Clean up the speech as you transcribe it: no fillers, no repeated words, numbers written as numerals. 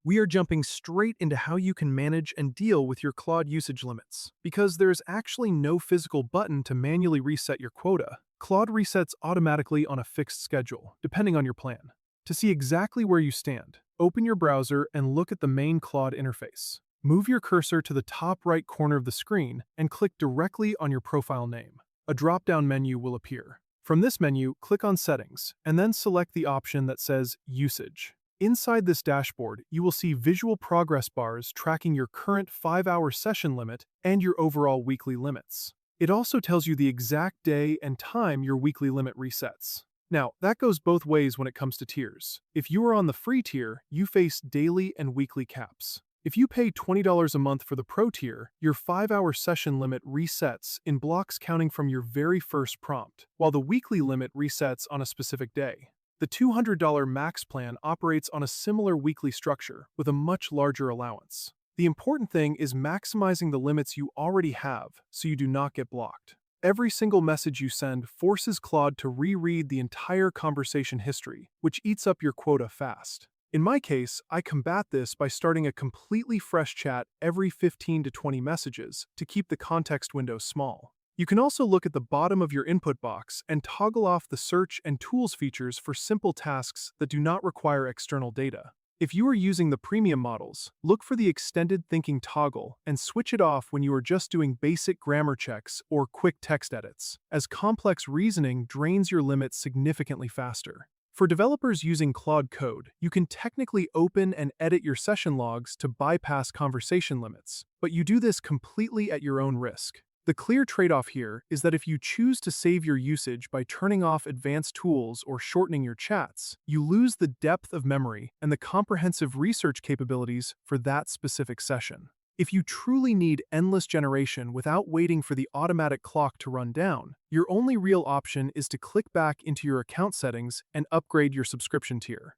We are jumping straight into how you can manage and deal with your Claude usage limits. Because there's actually no physical button to manually reset your quota, Claude resets automatically on a fixed schedule, depending on your plan. To see exactly where you stand, open your browser and look at the main Claude interface. Move your cursor to the top right corner of the screen and click directly on your profile name. A drop-down menu will appear. From this menu, click on Settings, and then select the option that says Usage. Inside this dashboard, you will see visual progress bars tracking your current 5-hour session limit and your overall weekly limits. It also tells you the exact day and time your weekly limit resets. Now, that goes both ways when it comes to tiers. If you are on the free tier, you face daily and weekly caps. If you pay $20 a month for the Pro tier, your 5-hour session limit resets in blocks counting from your very first prompt, while the weekly limit resets on a specific day. The $200 Max plan operates on a similar weekly structure, with a much larger allowance. The important thing is maximizing the limits you already have so you do not get blocked. Every single message you send forces Claude to reread the entire conversation history, which eats up your quota fast. In my case, I combat this by starting a completely fresh chat every 15 to 20 messages to keep the context window small. You can also look at the bottom of your input box and toggle off the search and tools features for simple tasks that do not require external data. If you are using the premium models, look for the extended thinking toggle and switch it off when you are just doing basic grammar checks or quick text edits, as complex reasoning drains your limits significantly faster. For developers using Claude Code, you can technically open and edit your session logs to bypass conversation limits, but you do this completely at your own risk. The clear trade-off here is that if you choose to save your usage by turning off advanced tools or shortening your chats, you lose the depth of memory and the comprehensive research capabilities for that specific session. If you truly need endless generation without waiting for the automatic clock to run down, your only real option is to click back into your account settings and upgrade your subscription tier.